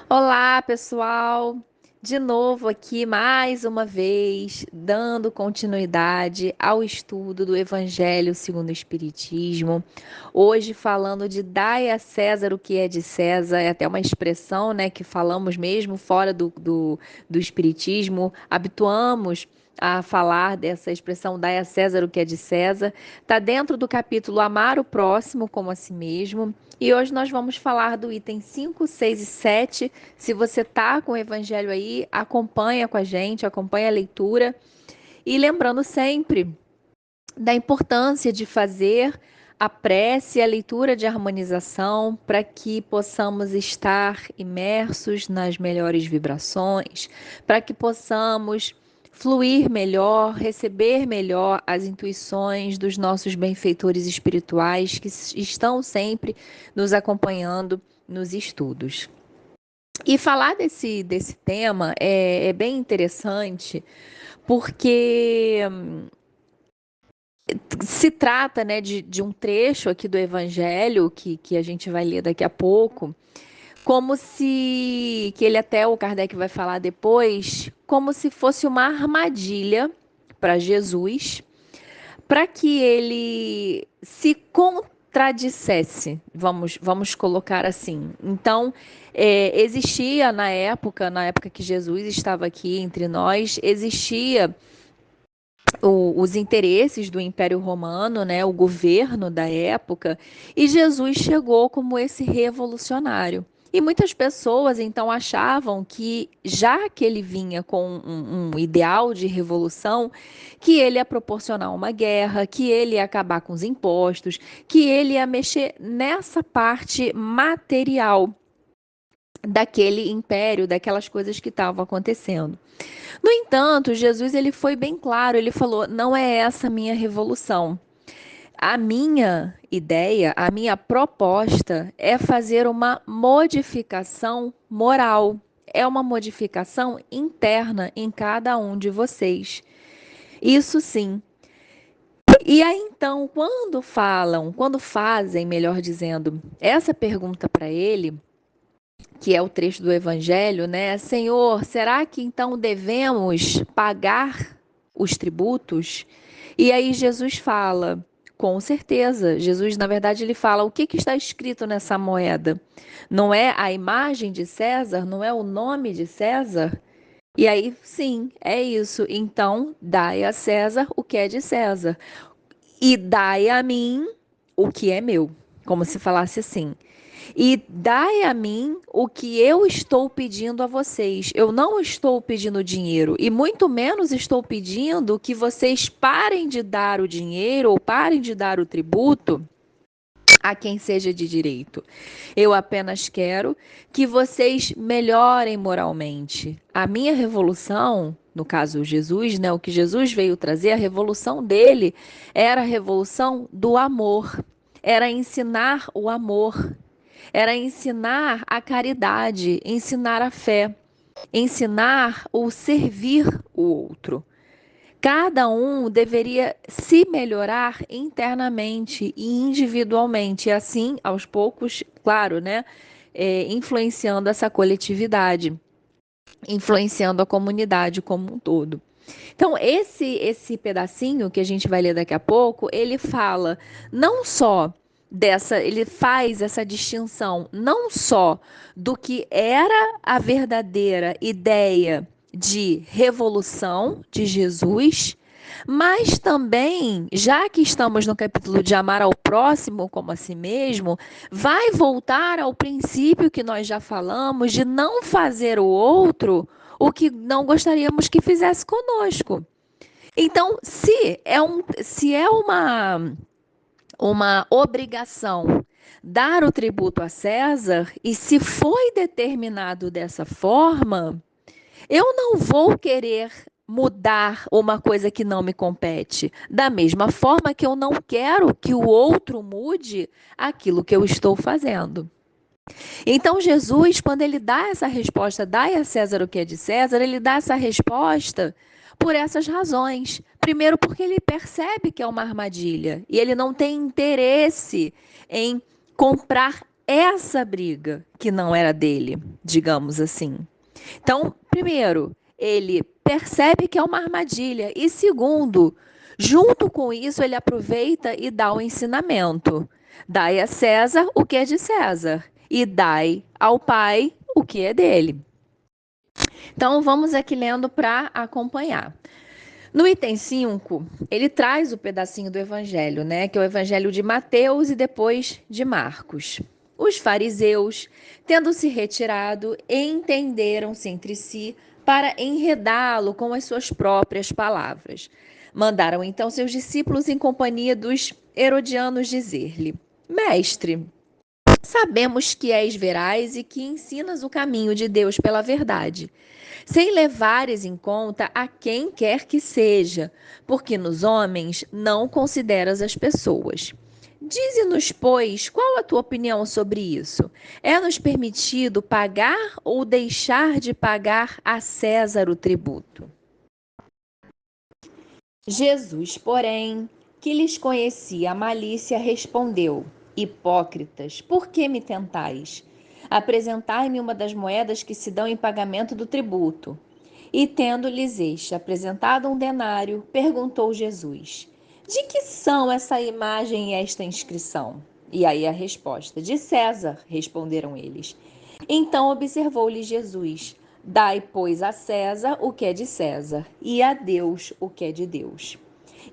Olá, pessoal! De novo aqui, mais uma vez, dando continuidade ao estudo do Evangelho segundo o Espiritismo. Hoje falando de dai a César o que é de César, é até uma expressão, né, que falamos mesmo fora do Espiritismo, habituamos a falar dessa expressão dai a César o que é de César. Está dentro do capítulo Amar o Próximo como a si mesmo. E hoje nós vamos falar do item 5, 6 e 7. Se você tá com o evangelho aí, acompanha com a gente, acompanha a leitura. E lembrando sempre da importância de fazer a prece e a leitura de harmonização para que possamos estar imersos nas melhores vibrações, para que possamos fluir melhor, receber melhor as intuições dos nossos benfeitores espirituais que estão sempre nos acompanhando nos estudos. E falar desse tema é bem interessante, porque se trata, né, de um trecho aqui do Evangelho, que a gente vai ler daqui a pouco, como se, que ele até o Kardec vai falar depois, como se fosse uma armadilha para Jesus, para que ele se contradissesse, vamos colocar assim. Então, existia na época que Jesus estava aqui entre nós, existia os interesses do Império Romano, né, o governo da época, e Jesus chegou como esse revolucionário. E muitas pessoas então achavam que, já que ele vinha com um ideal de revolução, que ele ia proporcionar uma guerra, que ele ia acabar com os impostos, que ele ia mexer nessa parte material daquele império, daquelas coisas que estavam acontecendo. No entanto, Jesus ele foi bem claro, ele falou: "Não é essa a minha revolução. A minha ideia, a minha proposta é fazer uma modificação moral. É uma modificação interna em cada um de vocês. Isso sim. E aí então, quando fazem, melhor dizendo, essa pergunta para ele, que é o trecho do Evangelho, né? Senhor, será que então devemos pagar os tributos? E aí Jesus fala, com certeza. Jesus, na verdade, ele fala: o que está escrito nessa moeda? Não é a imagem de César? Não é o nome de César? E aí, sim, é isso. Então, dai a César o que é de César e dai a mim o que é meu. Como se falasse assim. E dai a mim o que eu estou pedindo a vocês. Eu não estou pedindo dinheiro e muito menos estou pedindo que vocês parem de dar o dinheiro ou parem de dar o tributo a quem seja de direito. Eu apenas quero que vocês melhorem moralmente. A minha revolução, no caso Jesus, né, o que Jesus veio trazer, a revolução dele era a revolução do amor. Era ensinar o amor, era ensinar a caridade, ensinar a fé, ensinar o servir o outro. Cada um deveria se melhorar internamente e individualmente, e assim, aos poucos, claro, né, influenciando essa coletividade, influenciando a comunidade como um todo. Então, esse pedacinho que a gente vai ler daqui a pouco, ele fala não só dessa, ele faz essa distinção não só do que era a verdadeira ideia de revolução de Jesus, mas também, já que estamos no capítulo de amar ao próximo como a si mesmo, vai voltar ao princípio que nós já falamos de não fazer o outro o que não gostaríamos que fizesse conosco. Então, se é uma obrigação dar o tributo a César, e se foi determinado dessa forma, eu não vou querer mudar uma coisa que não me compete. Da mesma forma que eu não quero que o outro mude aquilo que eu estou fazendo. Então, Jesus, quando ele dá essa resposta, dai a César o que é de César, ele dá essa resposta por essas razões. Primeiro, porque ele percebe que é uma armadilha e ele não tem interesse em comprar essa briga que não era dele, digamos assim. Então, primeiro, ele percebe que é uma armadilha. E segundo, junto com isso, ele aproveita e dá o ensinamento. Dai a César o que é de César, e dai ao Pai o que é dele. Então, vamos aqui lendo para acompanhar. No item 5, ele traz o pedacinho do evangelho, né, que é o evangelho de Mateus e depois de Marcos. Os fariseus, tendo se retirado, entenderam-se entre si para enredá-lo com as suas próprias palavras. Mandaram então seus discípulos em companhia dos herodianos dizer-lhe: Mestre, sabemos que és veraz e que ensinas o caminho de Deus pela verdade, sem levares em conta a quem quer que seja, porque nos homens não consideras as pessoas. Dize-nos, pois, qual a tua opinião sobre isso? É-nos permitido pagar ou deixar de pagar a César o tributo? Jesus, porém, que lhes conhecia a malícia, respondeu: Hipócritas, por que me tentais? Apresentai-me uma das moedas que se dão em pagamento do tributo. E tendo-lhes este apresentado um denário, perguntou Jesus: De que são essa imagem e esta inscrição? E aí a resposta: De César, responderam eles. Então observou-lhe Jesus: Dai, pois, a César o que é de César, e a Deus o que é de Deus.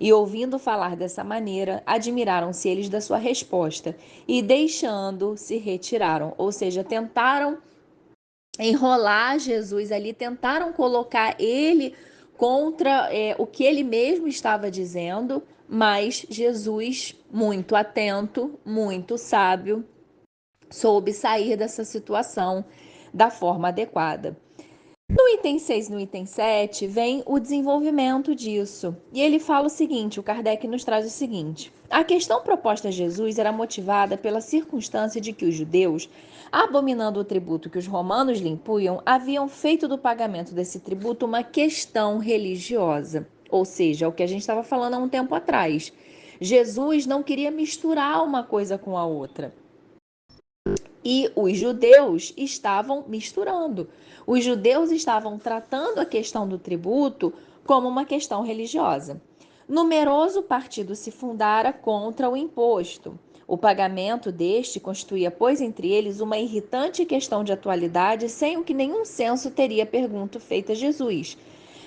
E ouvindo falar dessa maneira, admiraram-se eles da sua resposta, e deixando, se retiraram. Ou seja, tentaram enrolar Jesus ali, tentaram colocar ele contra o que ele mesmo estava dizendo, mas Jesus, muito atento, muito sábio, soube sair dessa situação da forma adequada. No item 6 e no item 7 vem o desenvolvimento disso. E ele fala o seguinte, o Kardec nos traz o seguinte: a questão proposta a Jesus era motivada pela circunstância de que os judeus, abominando o tributo que os romanos lhe impunham, haviam feito do pagamento desse tributo uma questão religiosa. Ou seja, o que a gente estava falando há um tempo atrás. Jesus não queria misturar uma coisa com a outra. E os judeus estavam misturando. Os judeus estavam tratando a questão do tributo como uma questão religiosa. Numeroso partido se fundara contra o imposto. O pagamento deste constituía, pois, entre eles uma irritante questão de atualidade, sem o que nenhum senso teria pergunta feita a Jesus.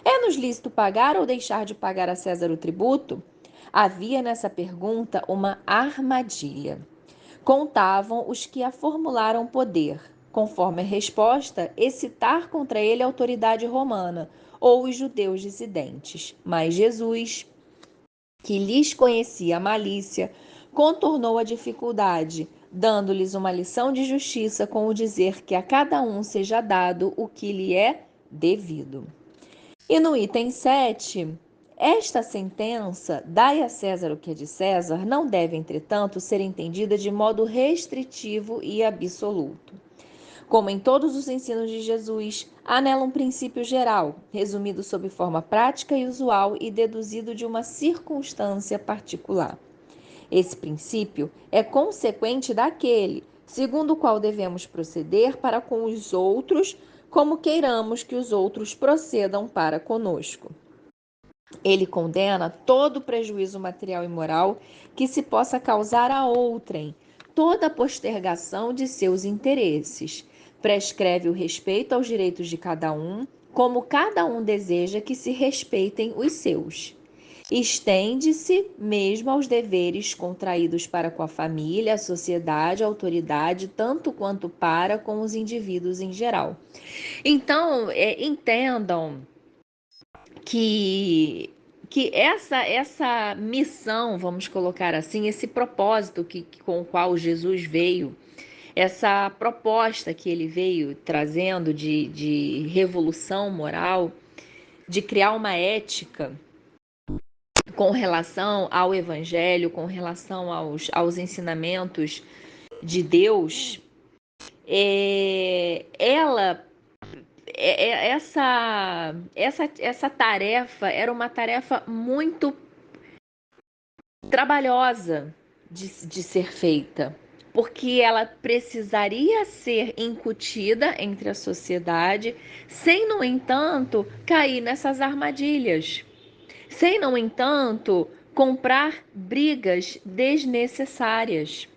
É-nos lícito pagar ou deixar de pagar a César o tributo? Havia nessa pergunta uma armadilha. Contavam os que a formularam poder, conforme a resposta, excitar contra ele a autoridade romana ou os judeus dissidentes. Mas Jesus, que lhes conhecia a malícia, contornou a dificuldade, dando-lhes uma lição de justiça com o dizer que a cada um seja dado o que lhe é devido. E no item 7, esta sentença, dai a César o que é de César, não deve, entretanto, ser entendida de modo restritivo e absoluto. Como em todos os ensinos de Jesus, há nela um princípio geral, resumido sob forma prática e usual e deduzido de uma circunstância particular. Esse princípio é consequente daquele, segundo o qual devemos proceder para com os outros, como queiramos que os outros procedam para conosco. Ele condena todo prejuízo material e moral que se possa causar a outrem, toda postergação de seus interesses. Prescreve o respeito aos direitos de cada um, como cada um deseja que se respeitem os seus. Estende-se mesmo aos deveres contraídos para com a família, a sociedade, a autoridade, tanto quanto para com os indivíduos em geral. Então, entendam que essa missão, vamos colocar assim, esse propósito com o qual Jesus veio, essa proposta que ele veio trazendo de revolução moral, de criar uma ética com relação ao evangelho, com relação aos ensinamentos de Deus, ela essa tarefa era uma tarefa muito trabalhosa de ser feita, porque ela precisaria ser incutida entre a sociedade, sem, no entanto, cair nessas armadilhas. Sem, no entanto, comprar brigas desnecessárias.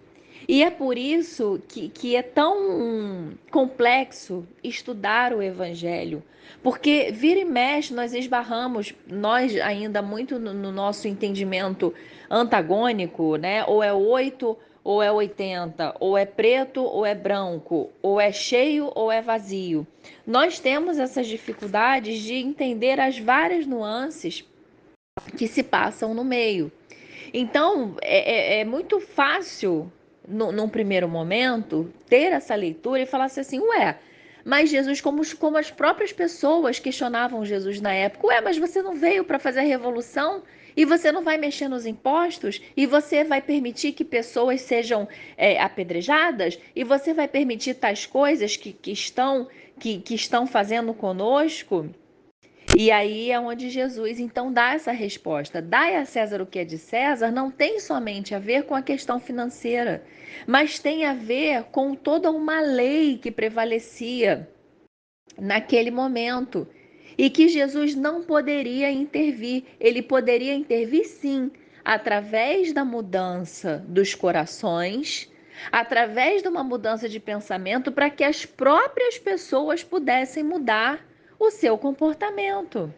E é por isso que é tão complexo estudar o Evangelho, porque vira e mexe nós esbarramos, nós ainda muito no nosso entendimento antagônico, né? Ou é 8 ou é 80, ou é preto ou é branco, ou é cheio ou é vazio. Nós temos essas dificuldades de entender as várias nuances que se passam no meio. Então, é muito fácil, num primeiro momento, ter essa leitura e falar assim, ué, mas Jesus, como as próprias pessoas questionavam Jesus na época, ué, mas você não veio para fazer a revolução e você não vai mexer nos impostos e você vai permitir que pessoas sejam apedrejadas e você vai permitir tais coisas que estão fazendo conosco? E aí é onde Jesus então dá essa resposta. Dai a César o que é de César não tem somente a ver com a questão financeira, mas tem a ver com toda uma lei que prevalecia naquele momento e que Jesus não poderia intervir. Ele poderia intervir sim, através da mudança dos corações, através de uma mudança de pensamento para que as próprias pessoas pudessem mudar o seu comportamento.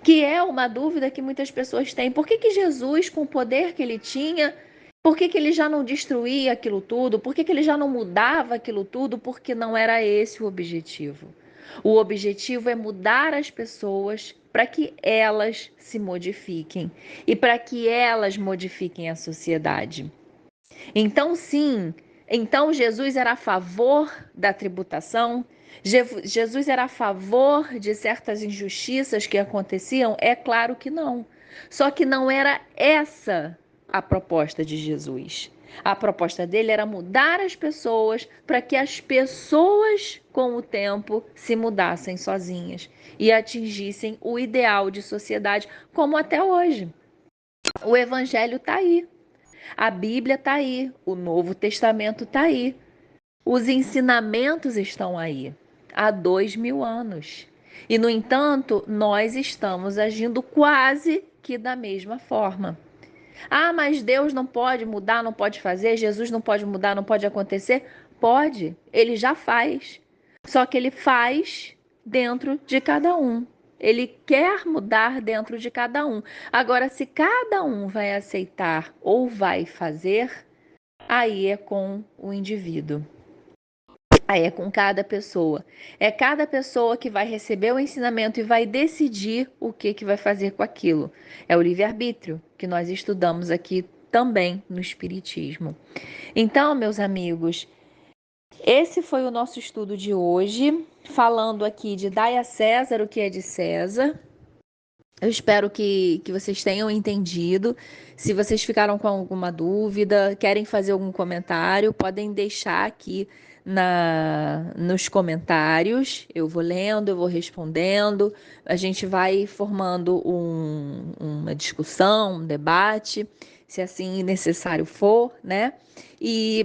Que é uma dúvida que muitas pessoas têm. Por que Jesus, com o poder que ele tinha, por que ele já não destruía aquilo tudo? Por que ele já não mudava aquilo tudo? Porque não era esse o objetivo. O objetivo é mudar as pessoas para que elas se modifiquem e para que elas modifiquem a sociedade. Então, sim, então Jesus era a favor da tributação? Jesus era a favor de certas injustiças que aconteciam? É claro que não. Só que não era essa a proposta de Jesus. A proposta dele era mudar as pessoas para que as pessoas, com o tempo, se mudassem sozinhas e atingissem o ideal de sociedade, como até hoje. O evangelho está aí. A Bíblia está aí, o Novo Testamento está aí, os ensinamentos estão aí há 2000 anos. E, no entanto, nós estamos agindo quase que da mesma forma. Ah, mas Deus não pode mudar, não pode fazer, Jesus não pode mudar, não pode acontecer? Pode, ele já faz. Só que ele faz dentro de cada um. Ele quer mudar dentro de cada um. Agora, se cada um vai aceitar ou vai fazer, aí é com o indivíduo. Aí é com cada pessoa. É cada pessoa que vai receber o ensinamento e vai decidir o que vai fazer com aquilo. É o livre-arbítrio que nós estudamos aqui também no Espiritismo. Então, meus amigos, esse foi o nosso estudo de hoje, falando aqui de dai a César o que é de César. Eu espero que vocês tenham entendido. Se vocês ficaram com alguma dúvida, querem fazer algum comentário, podem deixar aqui nos comentários. Eu vou lendo, eu vou respondendo. A gente vai formando uma discussão, um debate, se assim necessário for, né?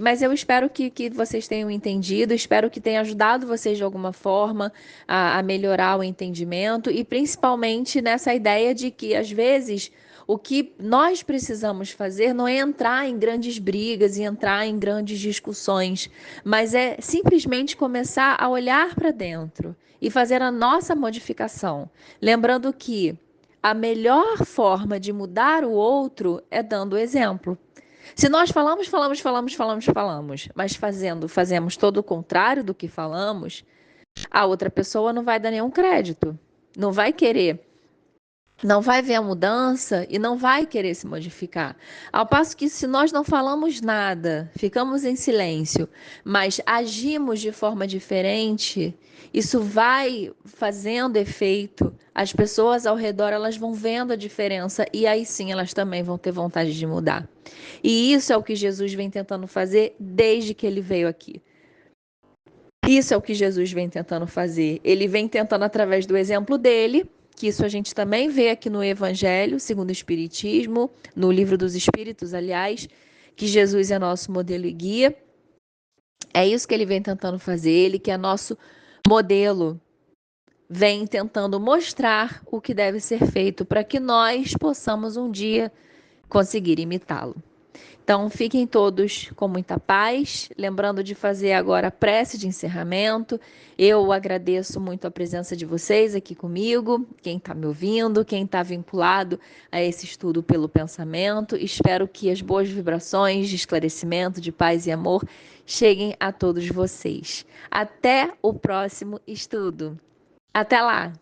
Mas eu espero que vocês tenham entendido, espero que tenha ajudado vocês de alguma forma a melhorar o entendimento e principalmente nessa ideia de que, às vezes, o que nós precisamos fazer não é entrar em grandes brigas e entrar em grandes discussões, mas é simplesmente começar a olhar para dentro e fazer a nossa modificação. Lembrando que a melhor forma de mudar o outro é dando exemplo. Se nós falamos, mas fazemos todo o contrário do que falamos, a outra pessoa não vai dar nenhum crédito, não vai querer, não vai ver a mudança e não vai querer se modificar. Ao passo que, se nós não falamos nada, ficamos em silêncio, mas agimos de forma diferente, isso vai fazendo efeito. As pessoas ao redor, elas vão vendo a diferença e aí sim elas também vão ter vontade de mudar. E isso é o que Jesus vem tentando fazer desde que ele veio aqui. Isso é o que Jesus vem tentando fazer. Ele vem tentando, através do exemplo dele, que isso a gente também vê aqui no Evangelho, segundo o Espiritismo, no Livro dos Espíritos, aliás, que Jesus é nosso modelo e guia. É isso que ele vem tentando fazer, ele que é nosso modelo, vem tentando mostrar o que deve ser feito para que nós possamos um dia conseguir imitá-lo. Então, fiquem todos com muita paz. Lembrando de fazer agora a prece de encerramento. Eu agradeço muito a presença de vocês aqui comigo, quem está me ouvindo, quem está vinculado a esse estudo pelo pensamento. Espero que as boas vibrações de esclarecimento, de paz e amor cheguem a todos vocês. Até o próximo estudo. Até lá!